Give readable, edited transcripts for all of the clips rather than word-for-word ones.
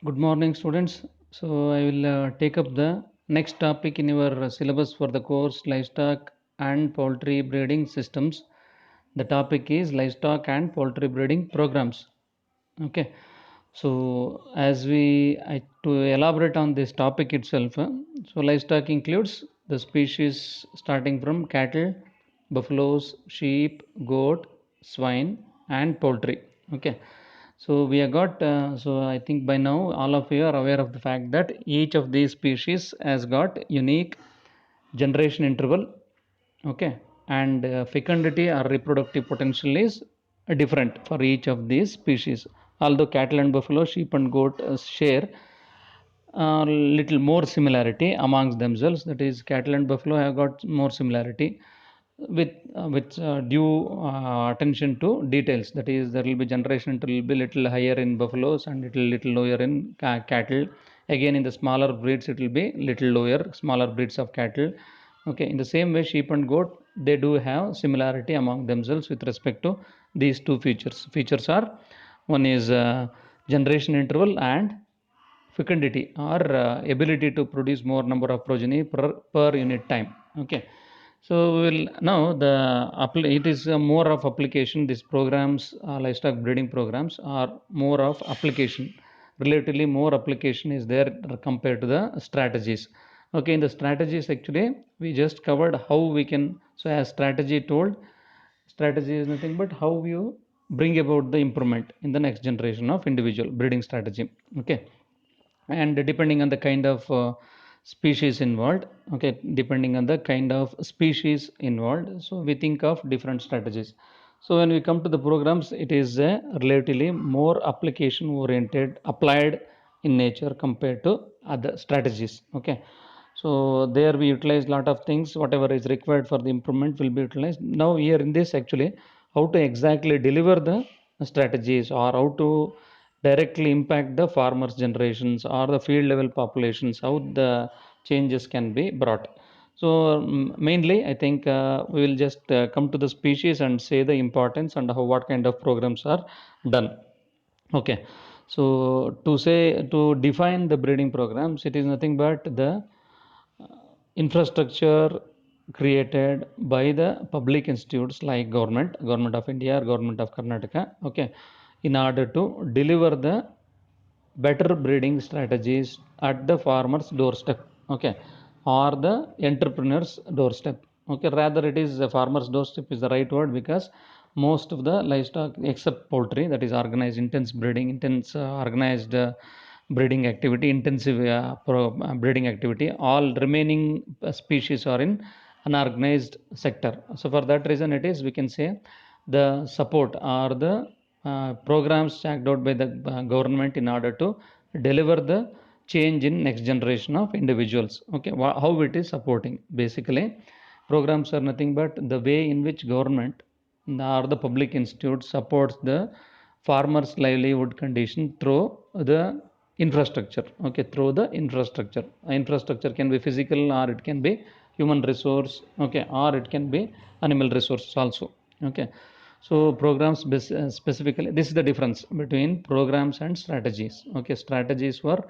Good morning, students. So, I will take up the next topic in your syllabus for the course Livestock and Poultry Breeding Systems. The topic is Livestock and Poultry Breeding Programs. Okay. So, to elaborate on this topic itself, so livestock includes the species starting from cattle, buffaloes, sheep, goat, swine, and poultry. Okay. So we have got. So I think by now all of you are aware of the fact that each of these species has got unique generation interval. Okay, and fecundity or reproductive potential is different for each of these species. Although cattle and buffalo, sheep and goat share little more similarity amongst themselves. That is, cattle and buffalo have got more similarity with due attention to details. That is, there will be generation, it will be little higher in buffaloes and little lower in cattle. Again, in the smaller breeds, it will be little lower, smaller breeds of cattle. Okay, in the same way, sheep and goat, they do have similarity among themselves with respect to these two features. Features are, one is generation interval and fecundity, or ability to produce more number of progeny per unit time. Okay, so we will now it is more of application. These programs, livestock breeding programs, are more of application. Relatively more application is there compared to the strategies. Okay, in the strategies actually we just covered how we can. So as strategy told, strategy is nothing but how you bring about the improvement in the next generation of individual breeding strategy. Okay, and depending on the kind of species involved. Okay, depending on the kind of species involved, so we think of different strategies. So when we come to the programs, it is relatively more application oriented, applied in nature compared to other strategies. Okay, so there we utilize lot of things. Whatever is required for the improvement will be utilized. Now here in this actually, how to exactly deliver the strategies, or how to directly impact the farmers generations or the field level populations, how the changes can be brought. So mainly I think we will just come to the species and say the importance and how, what kind of programs are done. Okay, so to define the breeding programs, it is nothing but the infrastructure created by the public institutes like government of India or government of Karnataka. Okay, in order to deliver the better breeding strategies at the farmer's doorstep. Okay, or the entrepreneur's doorstep. Okay, rather it is the farmer's doorstep is the right word, because most of the livestock except poultry, that is organized intense breeding, intense organized breeding activity, intensive breeding activity, all remaining species are in unorganized sector. So for that reason, it is, we can say, the support or the programs checked out by the government in order to deliver the change in next generation of individuals. Okay, how it is supporting, basically programs are nothing but the way in which government or the public institute supports the farmers livelihood condition through the infrastructure. Okay, through the infrastructure. Infrastructure can be physical, or it can be human resource. Okay, or it can be animal resources also. Okay, so programs specifically, this is the difference between programs and strategies. Okay, strategies were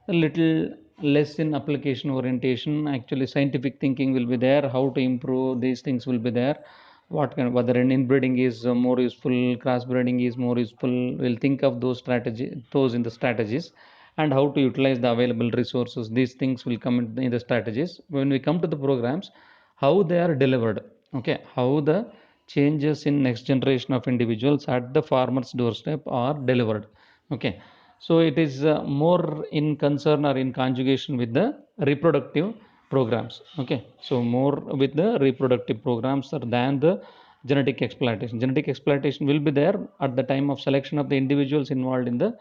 a little less in application orientation. Actually scientific thinking will be there, how to improve these things will be there. What kind of, whether an inbreeding is more useful, crossbreeding is more useful, we'll think of those in the strategies, and how to utilize the available resources. These things will come in the strategies. When we come to the programs, how they are delivered. Okay, how the changes in next generation of individuals at the farmer's doorstep are delivered. Okay, so it is more in concern or in conjugation with the reproductive programs. Okay, so more with the reproductive programs than the genetic exploitation. Genetic exploitation will be there at the time of selection of the individuals involved in the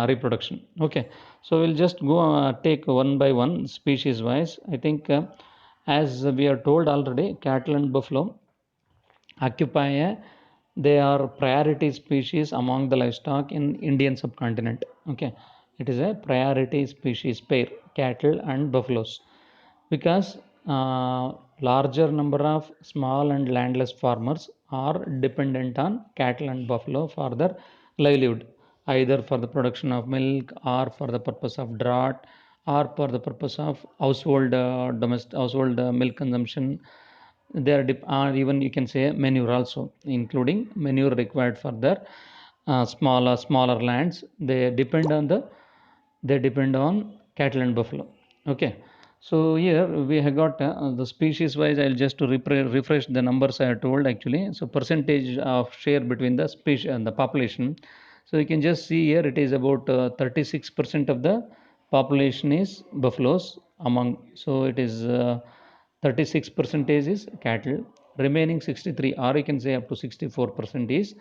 reproduction. Okay, so we'll just go take one by one species wise. I think as we are told already, cattle and buffalo occupy they are priority species among the livestock in Indian subcontinent. Okay, it is a priority species pair, cattle and buffaloes, because larger number of small and landless farmers are dependent on cattle and buffalo for their livelihood. either for the production of milk or for the purpose of draught or for the purpose of household domestic household milk consumption. They are or even you can say manure also, including manure required for their smaller lands. They depend on cattle and buffalo. Okay, so here we have got the species wise. I'll just to refresh the numbers I have told actually. So percentage of share between the species and the population. So you can just see here it is about 36% of the population is buffaloes among. So it is 36 percentage is cattle, remaining 63 or you can say up to 64% is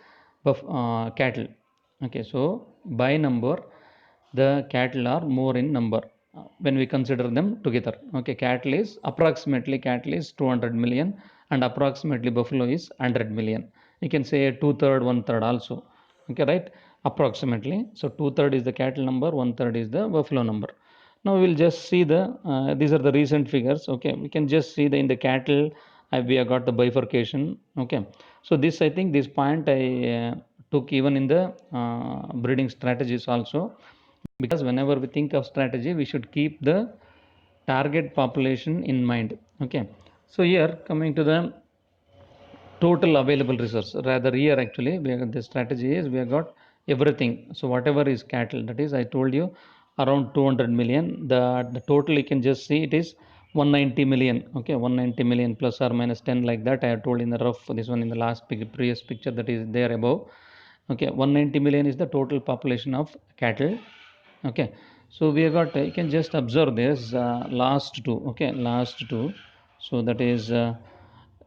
cattle. Okay, so by number the cattle are more in number when we consider them together. Okay, cattle is 200 million and approximately buffalo is 100 million. You can say two-third, one-third also. Okay, right? Approximately. So two-third is the cattle number, one-third is the buffalo number. Now we will just see the these are the recent figures. Okay, we can just see the in the cattle we have got the bifurcation. Okay, so this I think this point I took even in the breeding strategies also, because whenever we think of strategy we should keep the target population in mind. Okay, so here coming to the total available resource, rather here actually the strategy is we have got everything. So whatever is cattle, that is I told you around 200 million. The total you can just see it is 190 million. Okay, 190 million plus or minus 10 like that I have told in the rough, this one in the last previous picture that is there above. Okay, 190 million is the total population of cattle. Okay, so we have got you can just observe this last two. Okay, last two. So that is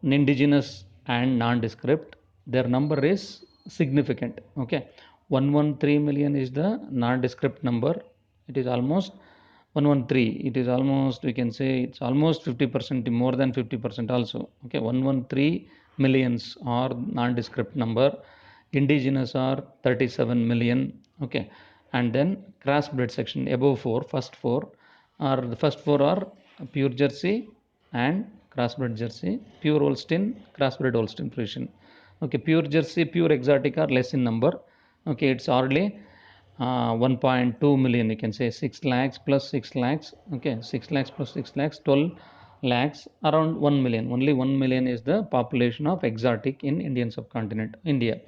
indigenous and nondescript, their number is significant. Okay, 113 million is the nondescript number. It is almost 113, it is almost, we can say it's almost 50%, more than 50% also. Okay, 113 millions are nondescript number. Indigenous are 37 million. Okay, and then crossbred section above four, first four are the first four are pure Jersey and crossbred Jersey, pure Holstein, crossbred Holstein Friesian. Okay, pure Jersey, pure exotic are less in number. Okay, it's hardly 1.2 million. You can say 6 lakhs plus 6 lakhs. Okay, 6 lakhs plus 6 lakhs, 12 lakhs, around 1 million. Only 1 million is the population of exotic in Indian subcontinent, India.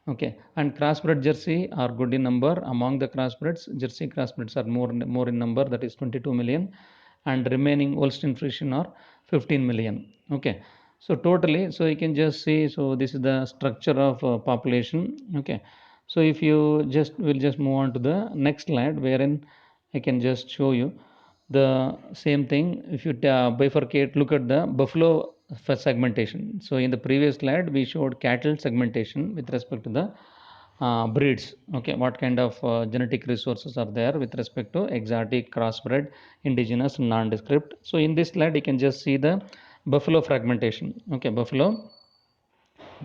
Okay, and crossbred Jersey are good in number. Among the crossbreds, Jersey crossbreds are more in number, that is 22 million, and remaining Holstein Friesian are 15 million. Okay, so totally, so you can just see, so this is the structure of population. Okay, so if you just will just move on to the next slide wherein I can just show you the same thing. If you bifurcate, look at the buffalo segmentation. So in the previous slide we showed cattle segmentation with respect to the breeds. Okay, what kind of genetic resources are there with respect to exotic, crossbred, indigenous, nondescript. So in this slide you can just see the buffalo fragmentation. Okay, buffalo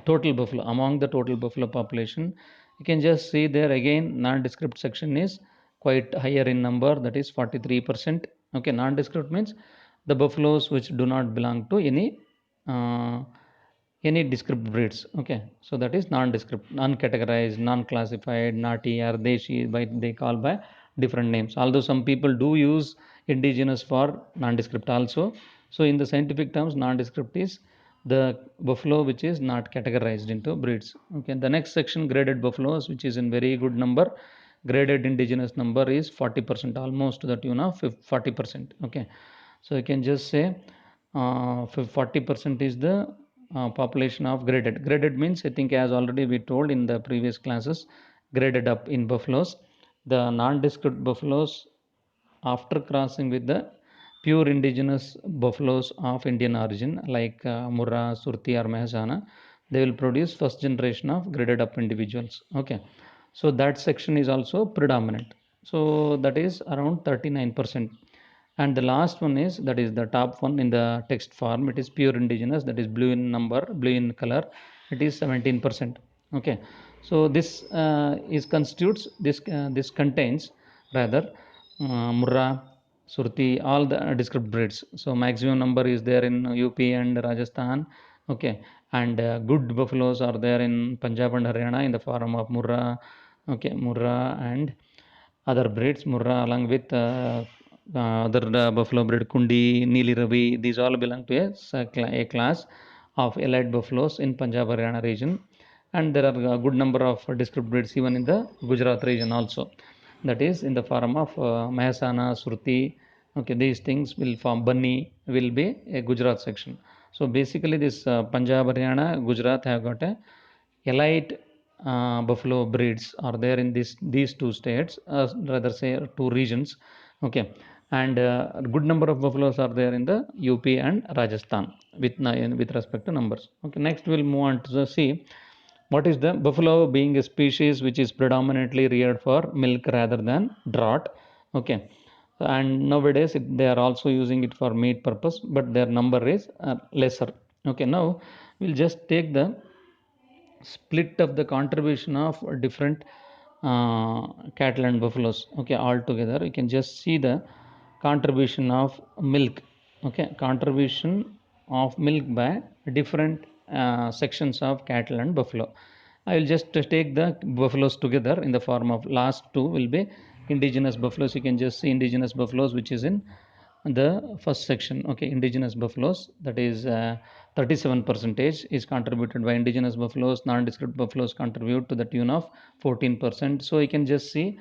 among the total buffalo population, you can just see there again nondescript section is quite higher in number, that is 43%. Okay, nondescript means the buffaloes which do not belong to uh, any descript breeds. Okay, so that is non-descript, non-categorized, non-classified, nati or deshi, by they call by different names, although some people do use indigenous for nondescript also. So in the scientific terms nondescript is the buffalo which is not categorized into breeds. Okay, the next section graded buffaloes, which is in very good number. Graded indigenous number is 40%, almost to the tune of 40%. Okay, so you can just say 40% is the population of graded. Graded means I think as already we told in the previous classes, graded up in buffaloes. The nondescript buffaloes after crossing with the pure indigenous buffaloes of Indian origin like Murrah, Surti or Mehsana, they will produce first generation of graded up individuals. Okay, so that section is also predominant. So that is around 39%. And the last one is, that is the top one in the text form, it is pure indigenous, that is blue in number, blue in color, it is 17%. Okay, so this is constitutes this contains rather Murrah, Surti, all the descript breeds. So maximum number is there in UP and Rajasthan. Okay, and good buffaloes are there in Punjab and Haryana in the form of Murrah, Okay, Murrah and other breeds, Murrah along with other buffalo breed, Kundi, Neeli Ravi, these all belong to a class of elite buffaloes in Punjab Haryana region, and there are a good number of descripted breeds even in the Gujarat region also. That is in the form of Mahesana, Surti. Okay, these things will form Bunny will be a Gujarat section. So basically, this Punjab Haryana Gujarat have got a elite buffalo breeds are there in these two states, rather say two regions. Okay, and a good number of buffaloes are there in the UP and Rajasthan with respect to numbers. Okay, next we'll move on to see what is the buffalo being a species which is predominantly reared for milk rather than draught. Okay, and nowadays they are also using it for meat purpose, but their number is lesser. Okay, now we'll just take the split of the contribution of different cattle and buffaloes. Okay, all together you can just see the contribution of milk. Okay, contribution of milk by different sections of cattle and buffalo. I will just take the buffaloes together in the form of last two will be indigenous buffaloes. You can just see indigenous buffaloes which is in the first section. Okay, indigenous buffaloes, that is 37 percentage is contributed by indigenous buffaloes. Non-descript buffaloes contribute to the tune of 14%. So you can just see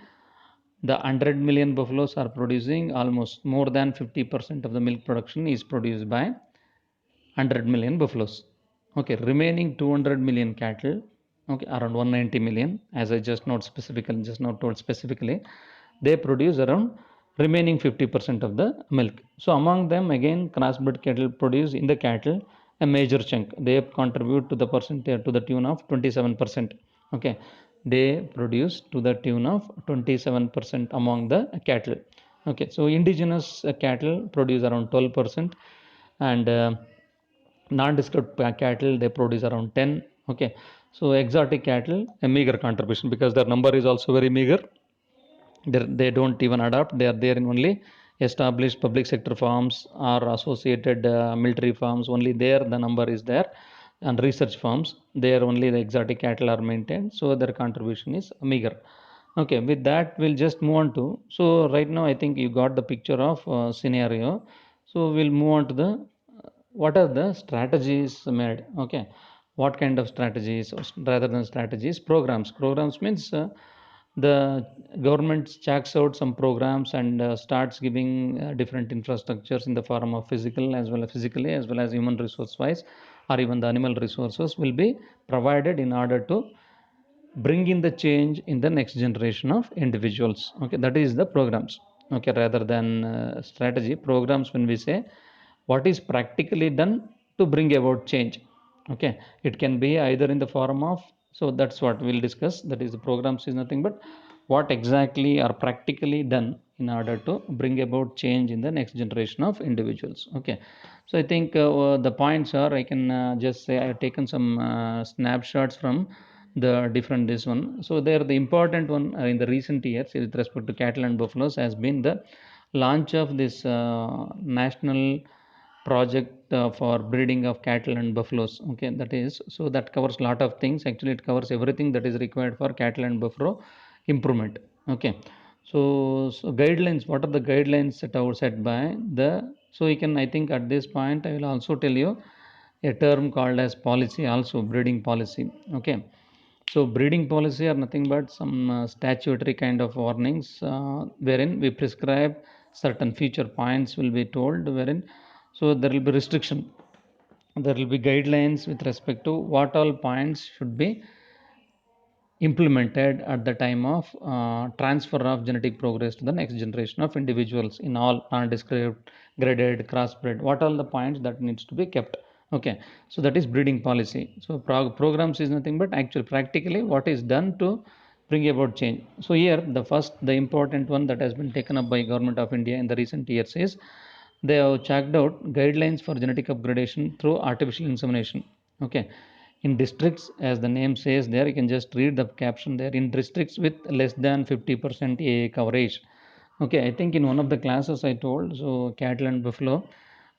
the 100 million buffaloes are producing almost more than 50% of the milk production is produced by 100 million buffaloes. Okay, remaining 200 million cattle, okay, around 190 million, as I just not told specifically, they produce around remaining 50% of the milk. So among them, again, crossbred cattle produce in the cattle a major chunk. They contribute to the percentage to the tune of 27%. Okay, they produce to the tune of 27% among the cattle. Okay, so indigenous cattle produce around 12%, and non-descript cattle they produce around 10. Okay, so exotic cattle a meager contribution because their number is also very meager. They don't even adapt. They are there in only established public sector farms or associated military farms. Only there the number is there, and research farms there only the exotic cattle are maintained, so their contribution is meager. Okay, with that we'll just move on to, so right now I think you got the picture of scenario. So we'll move on to the what are the strategies made. Okay, what kind of strategies, or rather than strategies, programs means the government checks out some programs and starts giving different infrastructures in the form of physically as well as human resource wise, or even the animal resources will be provided in order to bring in the change in the next generation of individuals. Okay, that is the programs. Okay, rather than strategy, programs, when we say what is practically done to bring about change. Okay, it can be either in the form of, so that's what we'll discuss, that is the programs is nothing but what exactly are practically done in order to bring about change in the next generation of individuals. Okay, so I think the points are, I can just say I have taken some snapshots from the different this one. So there the important one in the recent years with respect to cattle and buffaloes has been the launch of this national project for breeding of cattle and buffaloes. Okay, that is, so that covers a lot of things. Actually it covers everything that is required for cattle and buffalo improvement. Okay, so guidelines, what are the guidelines set by the, so you can, I think at this point I will also tell you a term called as policy, also breeding policy. Okay, so breeding policy are nothing but some statutory kind of warnings wherein we prescribe certain future points will be told, wherein so there will be restriction, there will be guidelines with respect to what all points should be implemented at the time of transfer of genetic progress to the next generation of individuals in all non-descript, graded, crossbred, what all the points that needs to be kept. Okay, so that is breeding policy. So programs is nothing but actual practically what is done to bring about change. So here the important one that has been taken up by government of India in the recent years is they have checked out guidelines for genetic upgradation through artificial insemination. Okay, in districts, as the name says there, you can just read the caption there, in districts with less than 50% AA coverage. Okay, I think in one of the classes I told, so cattle and buffalo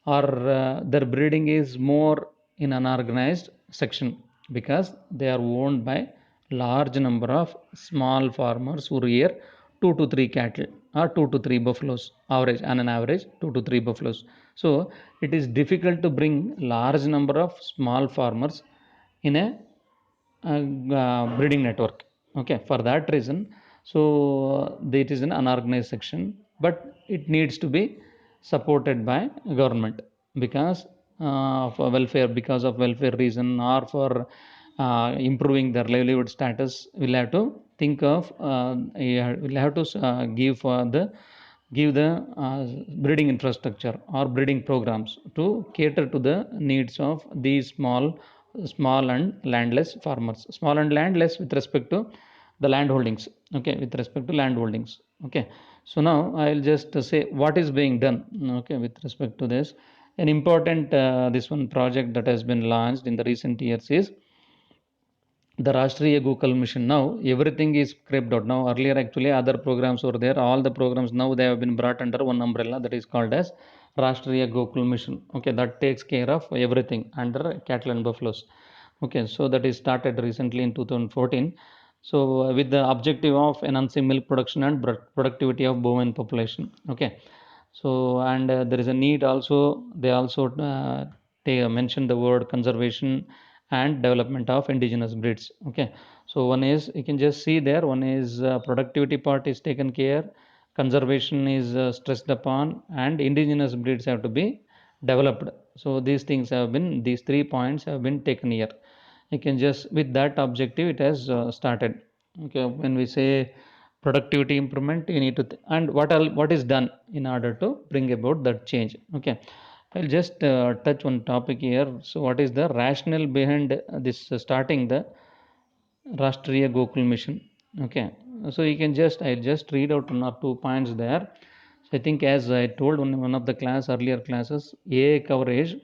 are their breeding is more in unorganized section because they are owned by large number of small farmers who rear 2 to 3 cattle or 2 to 3 buffaloes, average on an average 2 to 3 buffaloes. So it is difficult to bring large number of small farmers in a breeding network. Okay, for that reason, so it is an unorganized section, but it needs to be supported by government, because for welfare, because of welfare reason, or for improving their livelihood status, we'll have to think of yeah, we'll have to give the breeding infrastructure or breeding programs to cater to the needs of these small and landless farmers, small and landless with respect to the land holdings. Okay, with respect to land holdings. Okay, so now I'll just say what is being done. Okay, with respect to this, an important this one project that has been launched in the recent years is the Rashtriya Gokul Mission. Now everything is scraped out. Now earlier actually other programs were there. All the programs now they have been brought under one umbrella, that is called as Rashtriya Gokul Mission. Okay, that takes care of everything under cattle and buffaloes. Okay, so that is started recently in 2014. So with the objective of enhancing milk production and productivity of bovine population. Okay, so and there is a need also. They also they mention the word conservation and development of indigenous breeds. Okay, so one is you can just see there. One is productivity part is taken care, conservation is stressed upon, and indigenous breeds have to be developed. So these things have been, these 3 points have been taken here. You can just with that objective it has started. Okay, when we say productivity improvement, you need to and what is done in order to bring about that change. Okay, I'll just touch one topic here. So what is the rationale behind this starting the Rashtriya Gokul Mission? Okay, so you can just I'll just read out 1 or 2 points there. So I think as I told one of the class earlier classes, AI coverage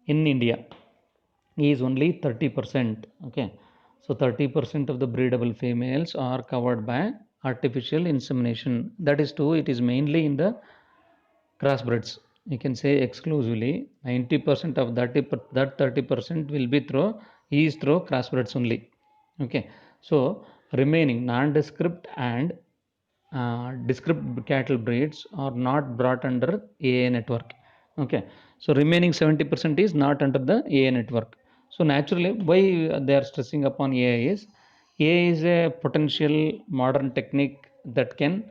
in India is only 30%. Okay, so 30% of the breedable females are covered by artificial insemination. That is true, it is mainly in the crossbreds. You can say exclusively 90% of that 30% will be through crossbreds only. Okay, so remaining nondescript and descriptive cattle breeds are not brought under AI network. Okay, so remaining 70% is not under the AI network. So naturally, why they are stressing upon AI is a potential modern technique that can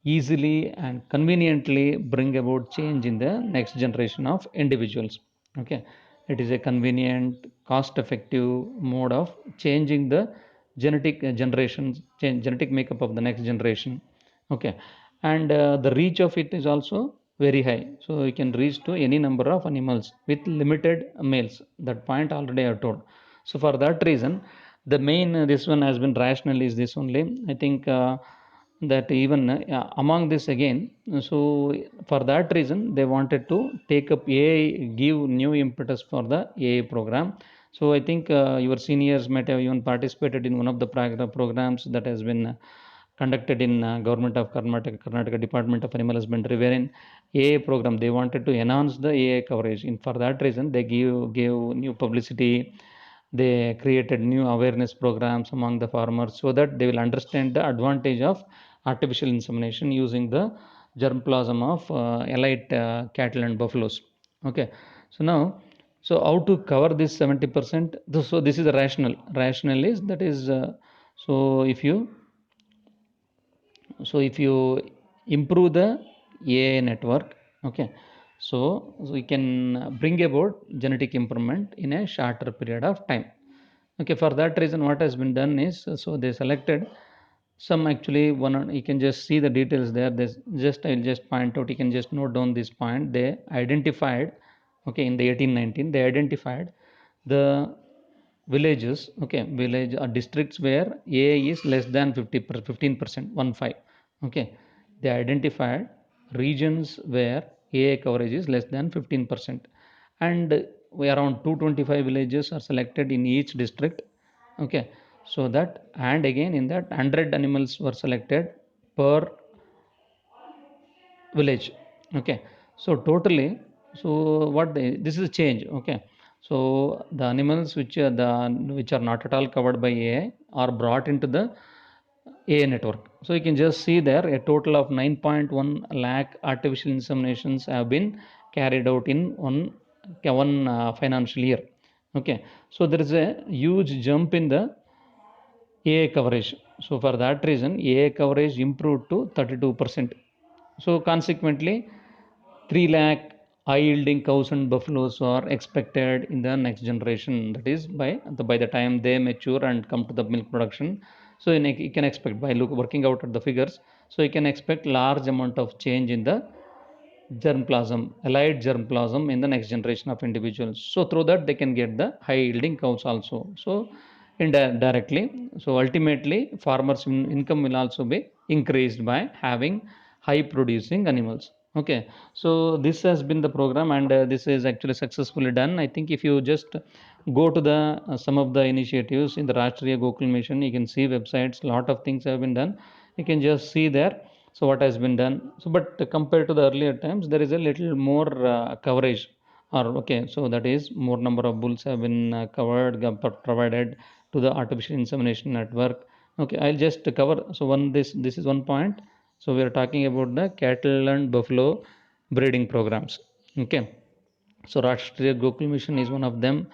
easily and conveniently bring about change in the next generation of individuals. Okay, it is a convenient, cost effective mode of changing the genetic makeup of the next generation. Okay, and the reach of it is also very high, so you can reach to any number of animals with limited males. That point already I have told. So for that reason, the main this one has been rational is this only. I think that even among this again, so for that reason they wanted to take up AI, give new impetus for the AI program. So I think your seniors might have even participated in one of the programs that has been conducted in government of Karnataka Department of Animal Husbandry, wherein AI program they wanted to enhance the AI coverage. In for that reason, they gave new publicity. They created new awareness programs among the farmers so that they will understand the advantage of artificial insemination using the germplasm of elite cattle and buffaloes. Okay, so now, so how to cover this 70%? So this is the rational is that is so if you improve the AI network. Okay, so we can bring about genetic improvement in a shorter period of time. Okay, for that reason what has been done is, so they selected some, actually one, you can just see the details there. There's just, I'll just point out, you can just note down this point. They identified, okay, in the 1819 they identified the villages, okay, village or districts where AI is less than 15%, 1 5. Okay, they identified regions where AI coverage is less than 15%, and we around 225 villages are selected in each district. Okay, so that, and again in that 100 animals were selected per village. Okay, so totally, so what this is a change. Okay, So the animals which are not at all covered by AI are brought into the AI network. So you can just see there a total of 9.1 lakh artificial inseminations have been carried out in one financial year. Okay, so there is a huge jump in the AI coverage. So for that reason, AI coverage improved to 32%. So consequently, 3 lakh high yielding cows and buffaloes are expected in the next generation. That is by the time they mature and come to the milk production. So you can expect by working out at the figures. So you can expect large amount of change in the germplasm, allied germplasm in the next generation of individuals. So through that they can get the high yielding cows also. So indirectly, so ultimately farmers income will also be increased by having high producing animals. Okay, so this has been the program, and this is actually successfully done. I think if you just go to the some of the initiatives in the Rashtriya Gokul Mission, you can see websites, lot of things have been done. You can just see there. So what has been done. So but compared to the earlier times, there is a little more coverage, or okay, so that is more number of bulls have been covered, provided to the artificial insemination network. Okay, I'll just cover. So this is one point. So we are talking about the cattle and buffalo breeding programs. Okay, so Rashtriya Gokul Mission is one of them.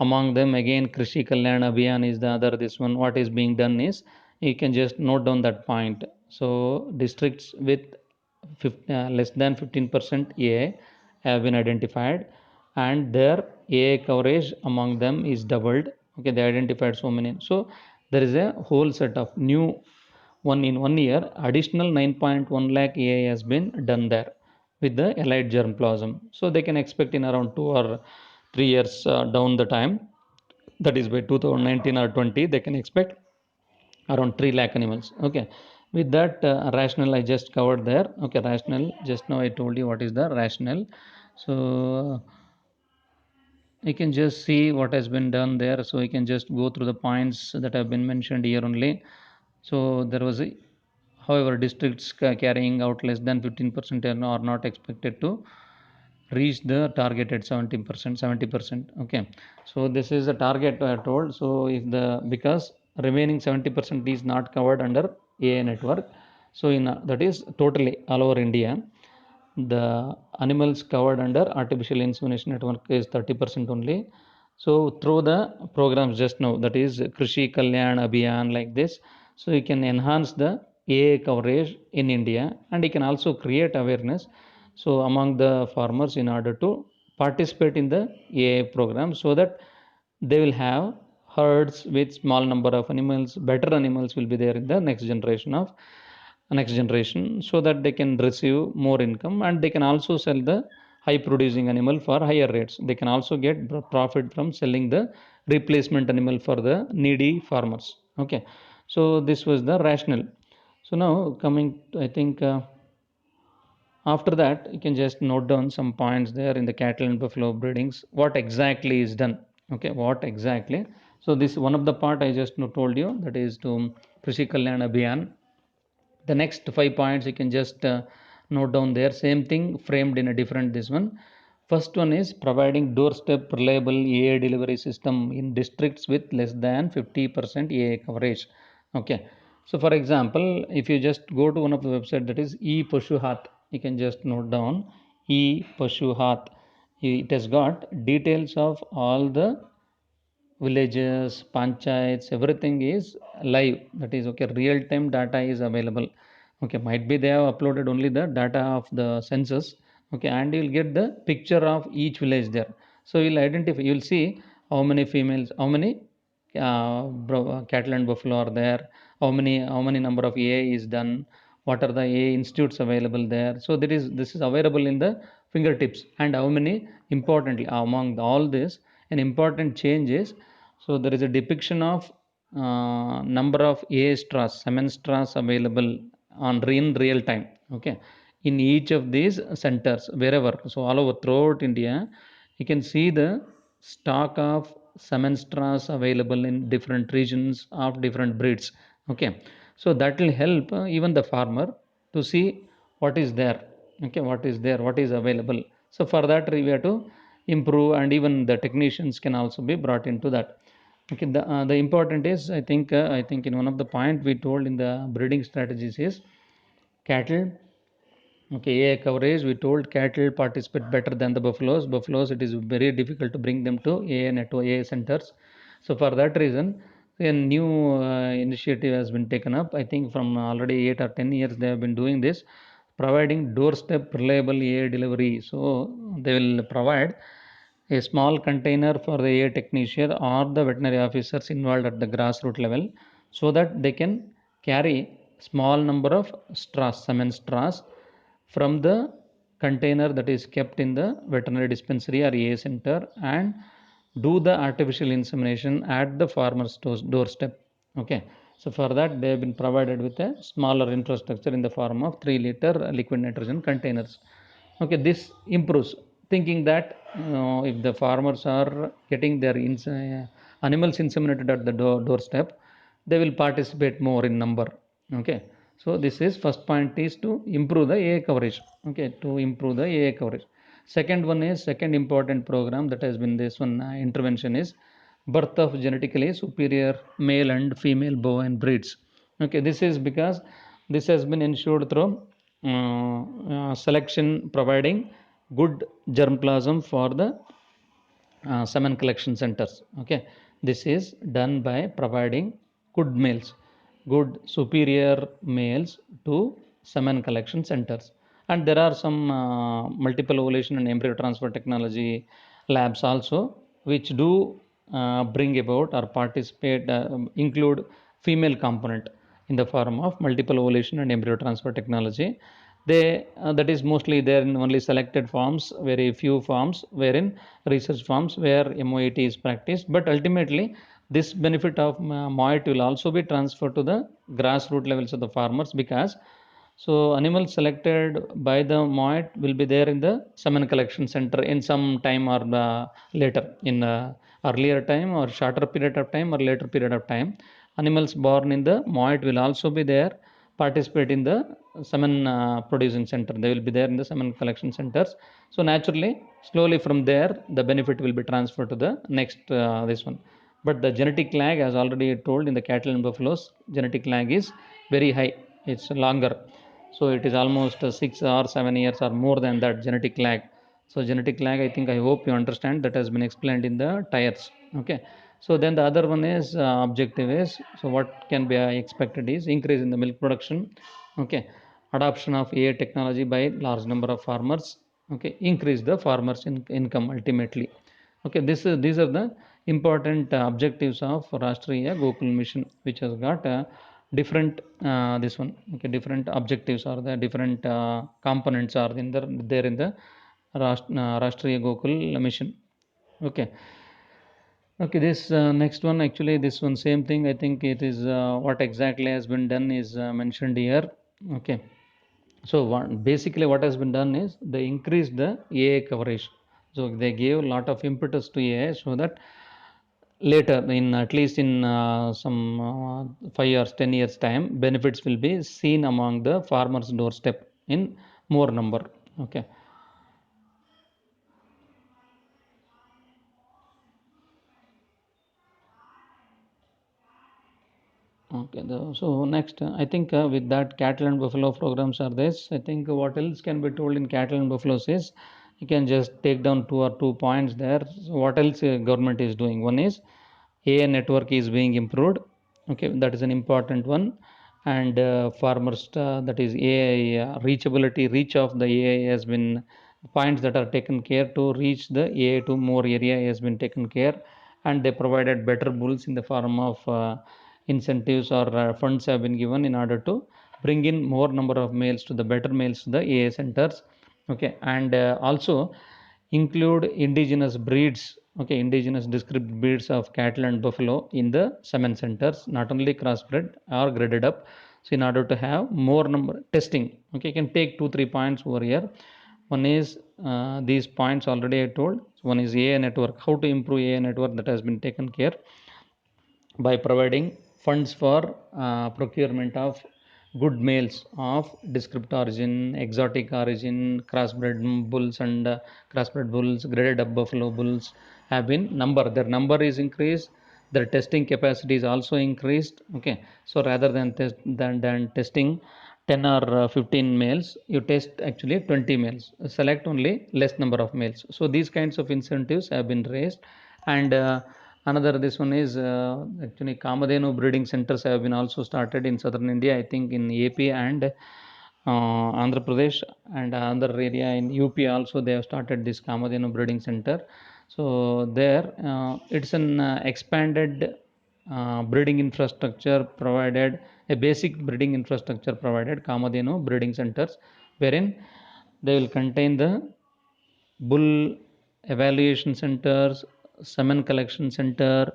Among them, again, Krishi Kalyan Abhiyan is the other. This one, what is being done is, you can just note down that point. So districts with less than 15% AI have been identified, and their AI coverage among them is doubled. Okay, they identified so many. So there is a whole set of new one in 1 year. Additional 9.1 lakh AI has been done there with the allied germplasm. So they can expect in around 2 or 3 years down the time, that is by 2019 or 20, they can expect around 3 lakh animals. Okay, with that rationale I just covered there. Okay, rationale, just now I told you what is the rationale. So you can just see what has been done there. So you can just go through the points that have been mentioned here only. So there was a, however, districts carrying out less than 15% are not expected to reach the targeted 70%. 70%. Okay, so this is the target told. So if the, because remaining 70% is not covered under AI network. So in that is totally all over India, the animals covered under artificial insemination network is 30% only. So through the programs just now, that is Krishi Kalyan Abhiyan, like this, so you can enhance the AI coverage in India, and you can also create awareness so among the farmers in order to participate in the AI program, so that they will have herds with small number of animals. Better animals will be there in the next generation, so that they can receive more income, and they can also sell the high producing animal for higher rates. They can also get profit from selling the replacement animal for the needy farmers. Okay, so this was the rationale. So now coming to, I think after that, you can just note down some points there in the cattle and buffalo breedings. What exactly is done? Okay, what exactly? So this one of the part I just told you, that is to Krishi Kalyan Abhiyan. The next 5 points you can just note down there. Same thing framed in a different this one. First one is providing doorstep reliable AI delivery system in districts with less than 50% AI coverage. Okay. So for example, if you just go to one of the website, that is ePashuhat, you can just note down ePashuhat. It has got details of all the villages, panchayats, everything is live. That is okay. Real time data is available. Okay, might be they have uploaded only the data of the census. Okay, and you will get the picture of each village there. So you'll identify. You'll see how many females, how many cattle and buffalo are there. How many number of AA is done. What are the AA institutes available there? So there is, this is available in the fingertips. And how many, importantly, among all this, an important change is, so there is a depiction of number of A straws, semen straws available on in real time. Okay, in each of these centers, wherever, so all over throughout India, you can see the stock of semen straws available in different regions of different breeds. Okay, so that will help even the farmer to see what is there. Okay, what is there, what is available. So for that we have to improve, and even the technicians can also be brought into that. Okay, the important is, I think in one of the point we told in the breeding strategies is cattle. Okay, AI coverage, we told cattle participate better than the buffaloes. Buffaloes, it is very difficult to bring them to AI network, AI centers. So for that reason, a new initiative has been taken up. I think from already 8 or 10 years they have been doing this, providing doorstep reliable AI delivery. So they will provide a small container for the AI technician or the veterinary officers involved at the grassroots level, so that they can carry small number of straws, cement straws, from the container that is kept in the veterinary dispensary or AI center, and do the artificial insemination at the farmer's doorstep. Okay, so for that they have been provided with a smaller infrastructure in the form of 3-liter liquid nitrogen containers. Okay, this improves, thinking that if the farmers are getting their animals inseminated at the doorstep, they will participate more in number. Okay, so this is first point, is to improve the AI coverage. Okay, to improve the AI coverage. Second one is, second important program that has been this one intervention is birth of genetically superior male and female bovine breeds. Okay, this is because this has been ensured through selection, providing good germplasm for the semen collection centers. Okay, this is done by providing good males, good superior males to semen collection centers. And there are some multiple ovulation and embryo transfer technology labs also, which do bring about or participate, include female component in the form of multiple ovulation and embryo transfer technology. They that is mostly there in only selected farms, very few farms, wherein research farms where MOET is practiced. But ultimately, this benefit of MOET will also be transferred to the grassroots levels of the farmers, because so animals selected by the MOET will be there in the semen collection center in some time, or later, in earlier time or shorter period of time or later period of time. Animals born in the MOET will also be there, participate in the semen producing center. They will be there in the semen collection centers. So naturally, slowly from there, the benefit will be transferred to the next this one. But the genetic lag, as already told, in the cattle and buffaloes, genetic lag is very high. It's longer. So it is almost 6 or 7 years or more than that genetic lag. So genetic lag, I hope you understand, that has been explained in the tires. Okay. So then the other one is objective is, so what can be expected is increase in the milk production. Okay, adoption of AI technology by large number of farmers. Okay, increase the farmers income ultimately. Okay, these are the important objectives of Rashtriya Gokul Mission, which has got different this one. Okay, different objectives, or the different components are in there in the Rashtriya Gokul Mission. Okay. Okay, this next one, actually, this one same thing. I think it is what exactly has been done is mentioned here. Okay, so basically what has been done is they increased the AI coverage. So they gave a lot of impetus to AI, so that later, in at least in some 5 years, 10 years time, benefits will be seen among the farmers' doorstep in more number. Okay. Okay, so next, I think with that, cattle and buffalo programs are this. I think what else can be told in cattle and buffaloes is, you can just take down 2 or 2 points there. So what else government is doing? One is AI network is being improved. Okay, that is an important one. And farmers, that is AI reachability, reach of the AI has been points that are taken care to reach the AI to more area has been taken care, and they provided better bulls in the form of incentives, or funds have been given in order to bring in more number of males to the better males to the AI centers. Okay, and also include indigenous breeds. Okay, indigenous described breeds of cattle and buffalo in the semen centers, not only crossbred or graded up. So in order to have more number testing. Okay, you can take 2-3 points over here. One is these points already I told. One is AI network, how to improve AI network, that has been taken care by providing funds for procurement of good males of descript origin, exotic origin, crossbred bulls and crossbred bulls, graded up buffalo bulls have been number. Their number is increased. Their testing capacity is also increased. Okay, so rather than testing 10 or 15 males, you test actually 20 males. Select only less number of males. So these kinds of incentives have been raised, and another this one is actually Kamadhenu breeding centers have been also started in southern India. I think in AP and Andhra Pradesh and other area in UP also they have started this Kamadhenu breeding center. So there it's an expanded breeding infrastructure provided, a basic breeding infrastructure provided Kamadhenu breeding centers, wherein they will contain the bull evaluation centers, semen collection center,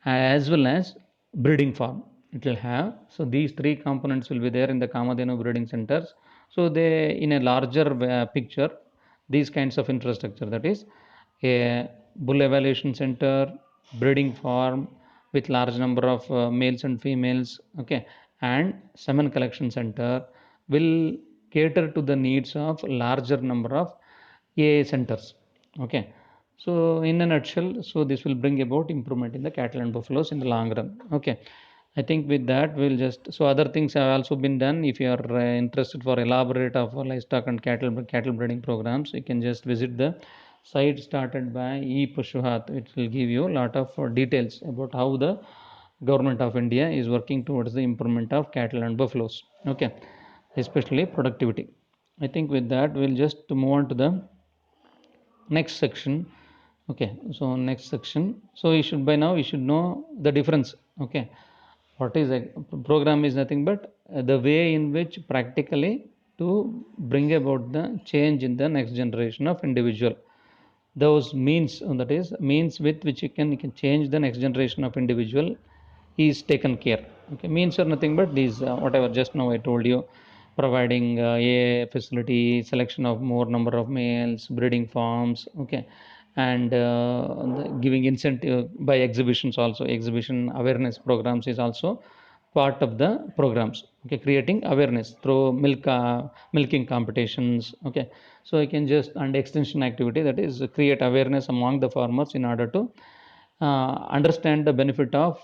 as well as breeding farm. It will have, so these three components will be there in the Kamadhenu breeding centers. So they, in a larger picture, these kinds of infrastructure, that is a bull evaluation center, breeding farm with large number of males and females, okay, and semen collection center will cater to the needs of larger number of AI centers. Okay. So in a nutshell, so this will bring about improvement in the cattle and buffaloes in the long run. Okay. I think with that we'll just, so other things have also been done. If you are interested for elaborate of livestock and cattle breeding programs, you can just visit the site started by ePashuhat. It will give you a lot of details about how the government of India is working towards the improvement of cattle and buffaloes. Okay, especially productivity. I think with that we'll just move on to the next section. Okay, so next section, so you should, by now you should know the difference. Okay, what is a program is nothing but the way in which practically to bring about the change in the next generation of individual, those means, that is means with which you can change the next generation of individual is taken care. Okay, means are nothing but these whatever just now I told you, providing a facility, selection of more number of males, breeding farms, okay, and giving incentive by exhibitions, also exhibition awareness programs is also part of the programs. Okay, creating awareness through milking competitions. Okay, so I can just, and extension activity, that is create awareness among the farmers in order to understand the benefit of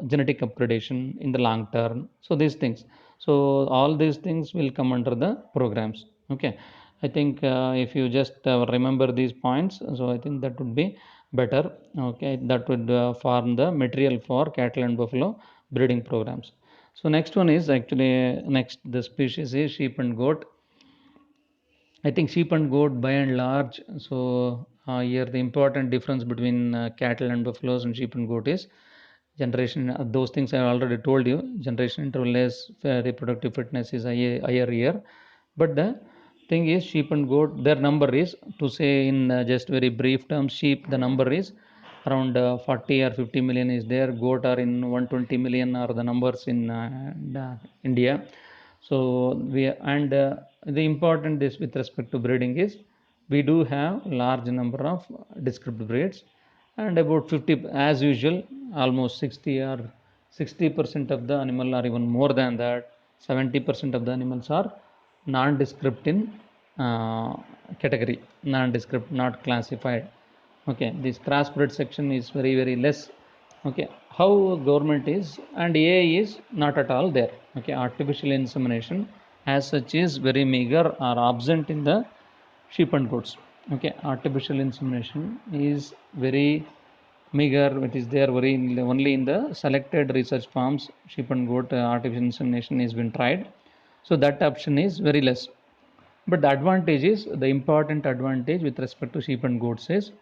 genetic upgradation in the long term. So these things, so all these things will come under the programs. Okay, I think if you just remember these points, so I think that would be better. Okay, that would form the material for cattle and buffalo breeding programs. So next one is actually, next the species is sheep and goat. I think sheep and goat by and large. So here the important difference between cattle and buffaloes and sheep and goat is generation. Those things I already told you. Generation interval less, reproductive fitness is higher here. But the thing is, sheep and goat, their number is, to say in just very brief terms, sheep the number is around 40 or 50 million is there. Goat are in 120 million are the numbers in India. So we, and the important is with respect to breeding is we do have large number of descriptive breeds, and about 50 as usual, almost 60 or 60% of the animal, or even more than that, 70% of the animals are non-descript in uh, category, non-descript, not classified. Okay, this crossbred section is very less. Okay, how government is, and AI is not at all there. Okay, artificial insemination as such is very meager or absent in the sheep and goats. Okay, artificial insemination is very meager. It is there very only in the selected research farms. Sheep and goat artificial insemination has been tried, so that option is very less. But the advantage is, the important advantage with respect to sheep and goats is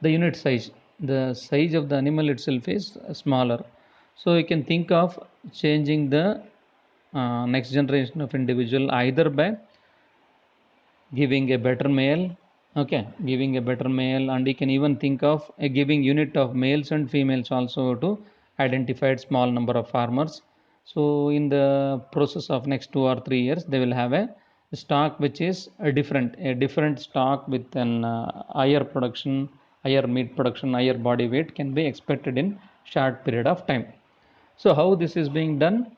the unit size. The size of the animal itself is smaller. So you can think of changing the next generation of individual either by giving a better male. Okay, giving a better male, and you can even think of giving unit of males and females also to identified small number of farmers. So in the process of next 2 or 3 years they will have a stock which is a different stock with an higher production, higher meat production, higher body weight can be expected in short period of time. So how this is being done?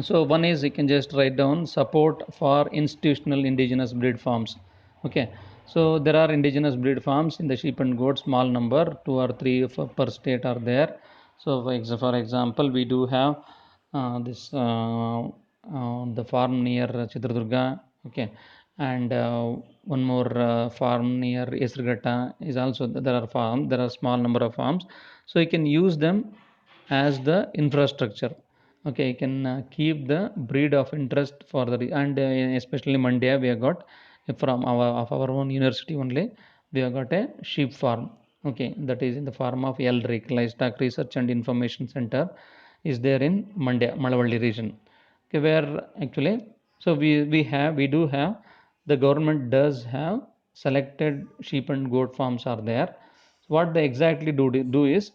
So one is you can just write down support for institutional indigenous breed farms. Okay. So there are indigenous breed farms in the sheep and goat, small number, two or three per state are there. So for example, we do have this the farm near Chitradurga. Okay. And one more farm near Esrigata is also there are farms. There are small number of farms. So you can use them as the infrastructure. Okay, you can keep the breed of interest for the and especially Mandya we have got from our of our own university only we have got a sheep farm. Okay, that is in the farm of LRIC, Livestock Research and Information Center, is there in Mandya Malavalli region. Okay, where actually so we do have the government does have selected sheep and goat farms are there. So what they exactly do is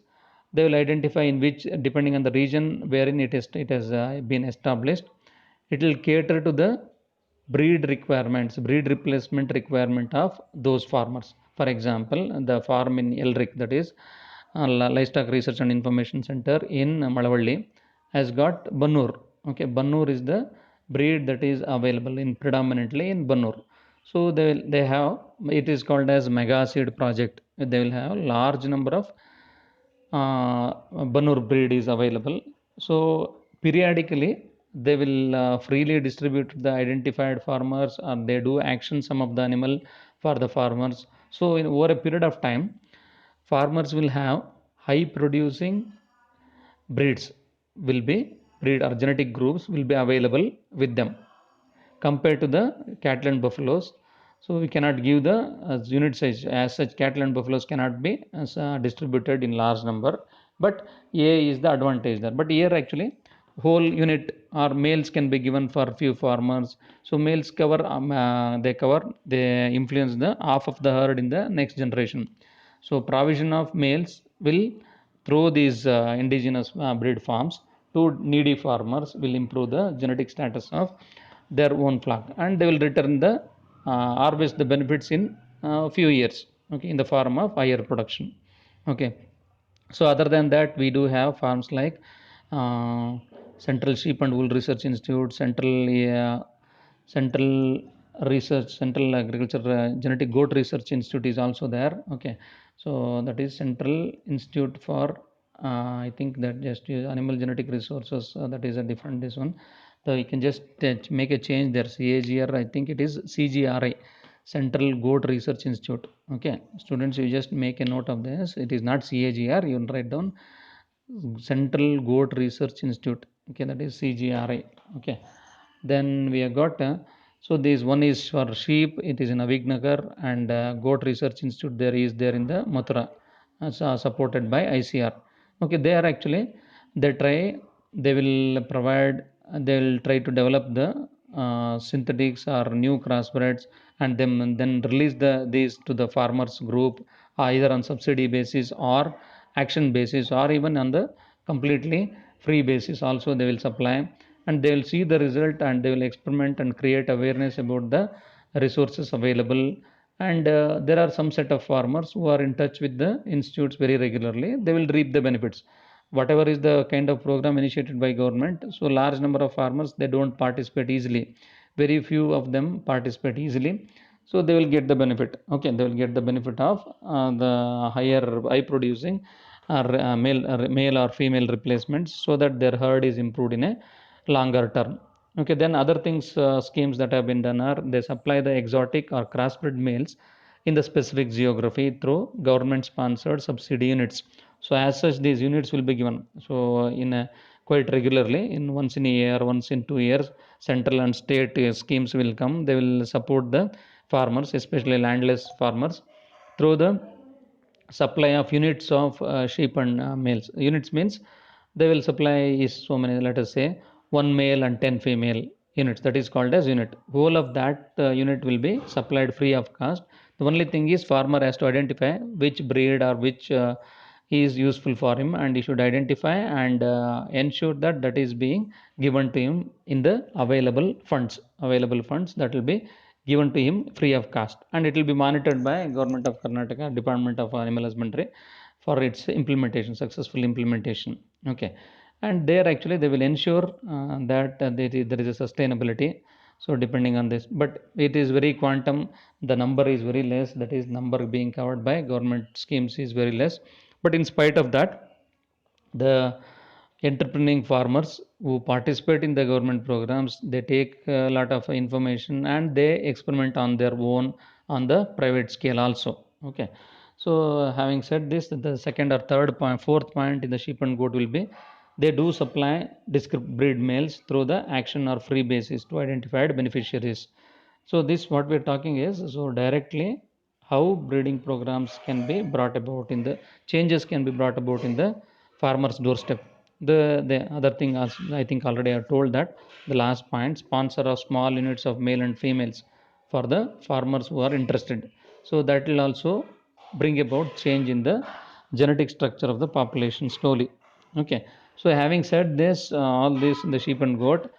they will identify in which, depending on the region wherein it has been established, it will cater to the breed requirements, breed replacement requirement of those farmers. For example, the farm in Elric, that is Livestock Research and Information Center in Malavalli, has got Bannur. Okay, Bannur is the breed that is available in predominantly in Bannur. So they have, it is called as mega seed project. They will have large number of Banur breed is available. So periodically they will freely distribute the identified farmers, or they do action some of the animal for the farmers. So in over a period of time, farmers will have high producing breeds will be breed or genetic groups will be available with them compared to the cattle and buffaloes. So we cannot give the unit size as such. Cattle and buffaloes cannot be distributed in large number, but A is the advantage there. But here actually whole unit or males can be given for few farmers. So males cover they influence the half of the herd in the next generation. So provision of males will through these indigenous breed farms to needy farmers will improve the genetic status of their own flock, and they will return the harvest the benefits in few years. Okay, in the form of higher production. Okay, so other than that we do have farms like uh, Central Sheep and Wool Research Institute, Central Research, Central Agriculture Genetic Goat Research Institute is also there. Okay, so that is Central Institute for I think that just animal genetic resources. That is a different this one. So you can just make a change there. CAGR, I think it is CGRI, Central Goat Research Institute. Okay, students, you just make a note of this. It is not CAGR. You write down Central Goat Research Institute. Okay, that is CGRI. Okay, then we have got so this one is for sheep. It is in Avignagar, and Goat Research Institute there is there in the Mathura, supported by ICR. Okay, they are actually they will provide they will try to develop the synthetics or new crossbreds, and then release these to the farmers group, either on subsidy basis or action basis, or even on the completely free basis also they will supply, and they will see the result, and they will experiment and create awareness about the resources available. And there are some set of farmers who are in touch with the institutes very regularly. They will reap the benefits whatever is the kind of program initiated by government. So large number of farmers, they don't participate easily, very few of them participate easily. So they will get the benefit. Okay, they will get the benefit of the high producing male or female replacements, so that their herd is improved in a longer term. Okay, then other things, schemes that have been done are they supply the exotic or crossbred males in the specific geography through government sponsored subsidy units. So as such these units will be given, so in a quite regularly, in once in a year, once in 2 years, central and state schemes will come. They will support the farmers, especially landless farmers, through the supply of units of sheep and males. Units means they will supply is so many, let us say one male and 10 female units, that is called as unit. Whole of that unit will be supplied free of cost. The only thing is farmer has to identify which breed or which is useful for him, and he should identify and ensure that that is being given to him in the available funds that will be given to him free of cost, and it will be monitored by government of Karnataka Department of Animal Husbandry for its implementation, successful implementation. Okay, and there actually they will ensure that there is a sustainability. So depending on this, but it is very quantum, the number is very less, that is number being covered by government schemes is very less. But in spite of that, the entrepreneuring farmers who participate in the government programs, they take a lot of information and they experiment on their own on the private scale also. Okay, so having said this, the second or third point, fourth point in the sheep and goat will be, they do supply descript breed males through the action or free basis to identified beneficiaries. So this what we're talking is, so directly how breeding programs can be brought about in the, changes can be brought about in the farmer's doorstep. The other thing, as I think already I have told, that the last point, sponsor of small units of male and females for the farmers who are interested. So that will also bring about change in the genetic structure of the population slowly. Okay, so having said this, all this in the sheep and goat,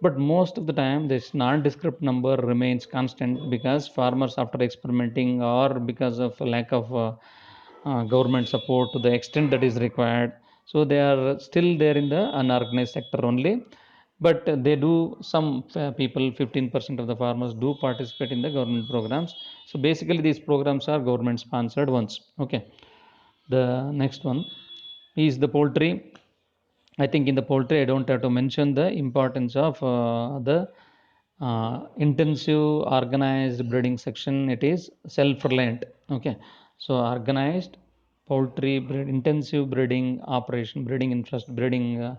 but most of the time this non-descript number remains constant because farmers, after experimenting or because of lack of government support to the extent that is required, so they are still there in the unorganized sector only. But they do, some people, 15% of the farmers do participate in the government programs. So basically these programs are government sponsored ones. Okay, the next one is the poultry. I think in the poultry, I don't have to mention the importance of the intensive organized breeding section. It is self-reliant. Okay, so organized poultry breed, intensive breeding operation, breeding interest, breeding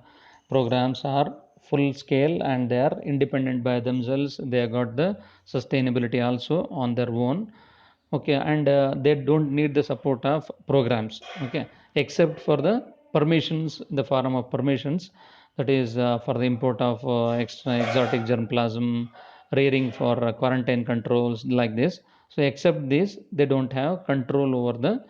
programs are full scale and they are independent by themselves. They have got the sustainability also on their own. Okay, and they don't need the support of programs. Okay, except for the permissions, in the form of permissions, that is for the import of extra exotic germplasm, rearing for quarantine controls like this. So except this, they don't have control over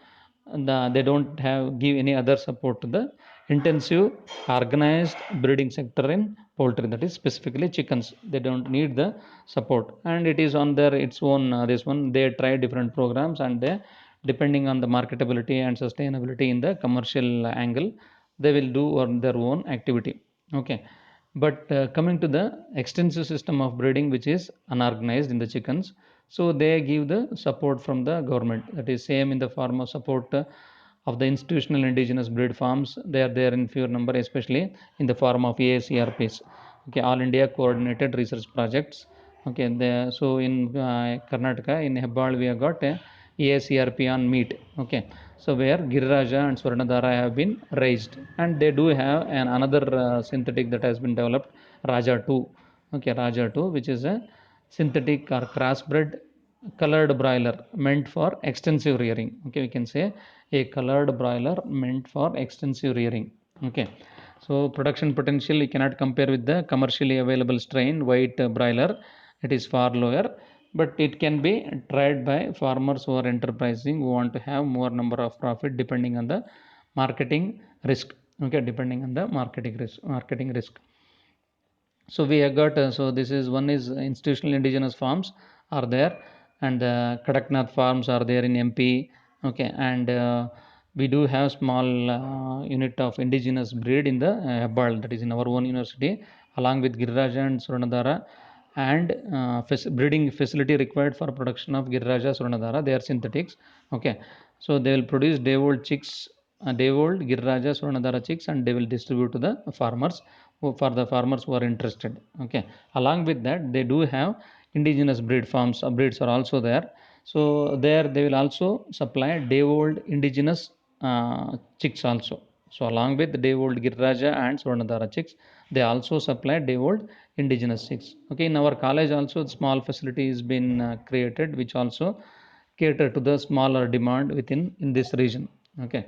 they don't have give any other support to the intensive organized breeding sector in poultry, that is specifically chickens. They don't need the support, and it is on their its own, this one they try different programs, and they, depending on the marketability and sustainability in the commercial angle, they will do on their own activity. Okay, but coming to the extensive system of breeding, which is unorganized in the chickens, so they give the support from the government. That is same in the form of support of the institutional indigenous breed farms. They are there in fewer number, especially in the form of ACRPs. Okay, All India Coordinated Research Projects. Okay, so in Karnataka, in Hebbal, we have got a ACRP on meat. Okay, so where Giriraja and Swarnadhara have been raised, and they do have another synthetic that has been developed, Raja 2. Okay, Raja 2, which is a synthetic or crossbred colored broiler meant for extensive rearing. Okay, we can say a colored broiler meant for extensive rearing. Okay, so production potential you cannot compare with the commercially available strain white broiler. It is far lower, but it can be tried by farmers who are enterprising, who want to have more number of profit depending on the marketing risk. Okay, depending on the marketing risk. So we have got, so this is one is institutional indigenous farms are there, and Kadaknath farms are there in MP. Okay, and we do have small unit of indigenous breed in the Hebbal, that is in our own university, along with Giriraja and Swarnadhara, and breeding facility required for production of Giriraja Swarnadhara, they are synthetics. Okay, so they will produce day old chicks, day old Giriraja Swarnadhara chicks, and they will distribute to the farmers, for the farmers who are interested. Okay, along with that, they do have indigenous breed farms, breeds are also there. So there they will also supply day old indigenous chicks also. So along with day old Giriraja and Swarnadhara chicks, they also supply day old indigenous chicks. Okay, in our college also small facility has been created, which also cater to the smaller demand within in this region. Okay,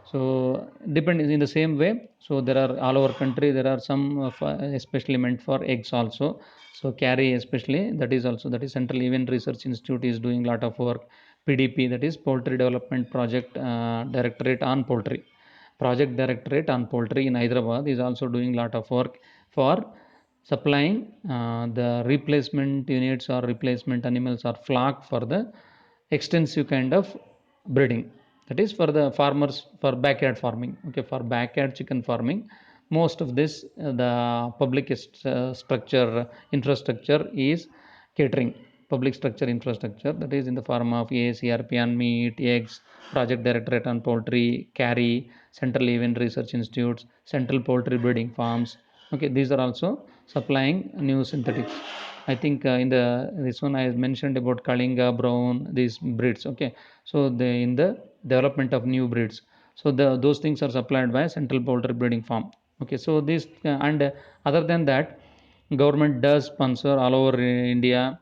so depend in the same way. So there are all over country, there are some especially meant for eggs also. So carry, especially, that is also, that is Central Event Research Institute is doing lot of work. PDP, that is Poultry Development Project Directorate on Poultry, Project Directorate on Poultry in Hyderabad is also doing lot of work for supplying the replacement units or replacement animals or flock for the extensive kind of breeding, that is for the farmers for backyard farming. Okay, for backyard chicken farming, most of this the public structure infrastructure is catering. Public structure infrastructure, that is in the form of ACRP on meat, eggs, Project Directorate on poultry, CARI, Central Event Research Institutes, Central Poultry Breeding Farms. Okay, these are also supplying new synthetics. I think in the this one I mentioned about Kalinga, Brown, these breeds. Okay, so they in the development of new breeds. So those things are supplied by Central Poultry Breeding Farm. Okay, so this and other than that, government does sponsor all over India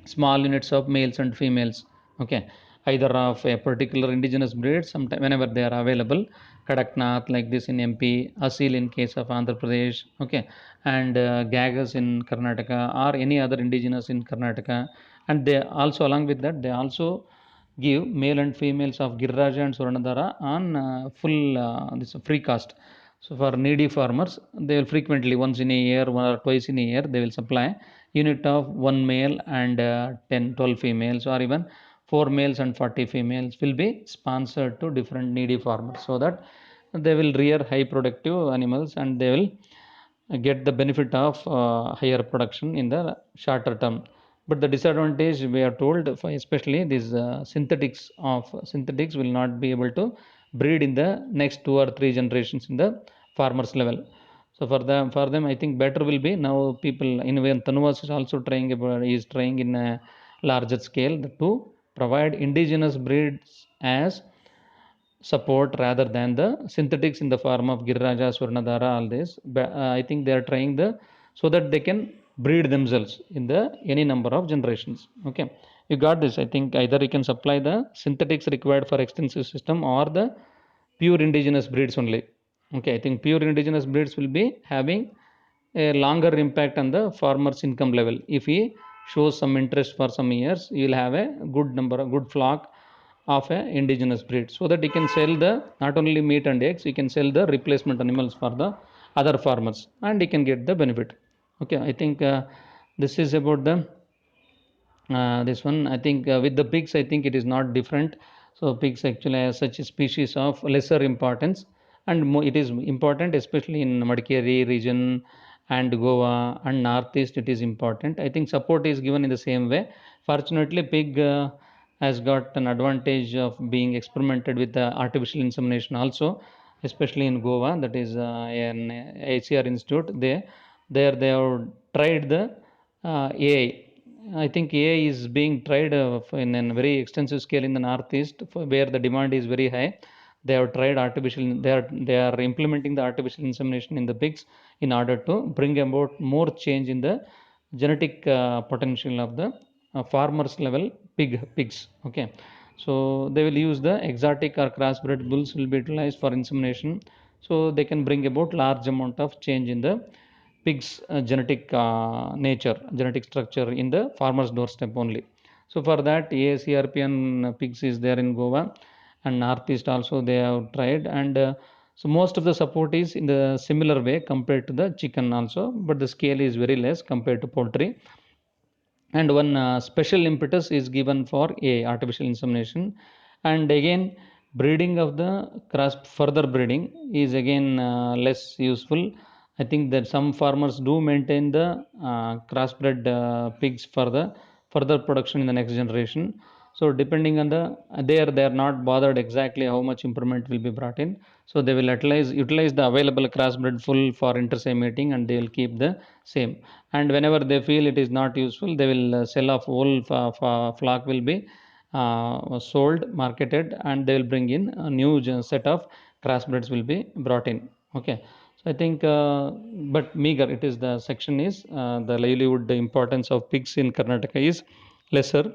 small units of males and females. Okay, either of a particular indigenous breed sometime whenever they are available. Kadaknath like this in MP, Asil in case of Andhra Pradesh. Okay, and Gagas in Karnataka or any other indigenous in Karnataka. And they also, along with that, they also give male and females of Girraja and Suranadara on full this free cost. So for needy farmers, they will frequently once in a year, one or twice in a year, they will supply unit of one male and 10, 12 females, or even 4 males and 40 females will be sponsored to different needy farmers, so that they will rear high productive animals and they will get the benefit of higher production in the shorter term. But the disadvantage we are told, for especially these synthetics will not be able to breed in the next 2 or 3 generations in the farmers level. So for them I think better will be, now people in even Tanuvas is also trying in a larger scale to provide indigenous breeds as support rather than the synthetics in the form of Girraja, Swarnadhara, all this. I think they are trying the so that they can breed themselves in the any number of generations. Okay, you got this. I think either you can supply the synthetics required for extensive system or the pure indigenous breeds only. Okay, I think pure indigenous breeds will be having a longer impact on the farmer's income level. If he shows some interest for some years, you will have a good flock of a indigenous breed, so that you can sell the not only meat and eggs, you can sell the replacement animals for the other farmers and you can get the benefit. Okay, I think this is about the this one. I think with the pigs I think it is not different. So pigs actually are such a species of lesser importance, and it is important especially in Madikeri region and Goa and northeast. It is important. I think support is given in the same way. Fortunately pig has got an advantage of being experimented with the artificial insemination also, especially in Goa, that is an ACR institute. They have tried the AI. I think AI is being tried in a very extensive scale in the northeast, where the demand is very high. They have tried artificial. They are implementing the artificial insemination in the pigs in order to bring about more change in the genetic potential of the farmers level pigs. Okay, so they will use the exotic or crossbred bulls will be utilized for insemination, so they can bring about large amount of change in the pigs genetic genetic structure in the farmer's doorstep only. So for that ACRPN pigs is there in Goa and northeast also they have tried. And so most of the support is in the similar way compared to the chicken also, but the scale is very less compared to poultry. And one special impetus is given for a artificial insemination. And again breeding of the cross further breeding is again less useful. I think that some farmers do maintain the crossbred pigs for the further production in the next generation. So depending on the they are not bothered exactly how much improvement will be brought in. So they will utilize the available crossbred full for interseminating and they will keep the same. And whenever they feel it is not useful, they will sell off whole flock will be sold, marketed, and they will bring in a new set of crossbreds will be brought in. Okay, so I think but meager it is, the section is the livelihood importance of pigs in Karnataka is lesser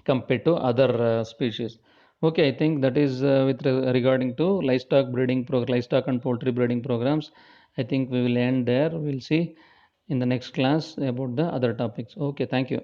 compared to other species. Okay, I think that is with regarding to livestock and poultry breeding programs. I think we will end there. We'll see in the next class about the other topics. Okay, thank you.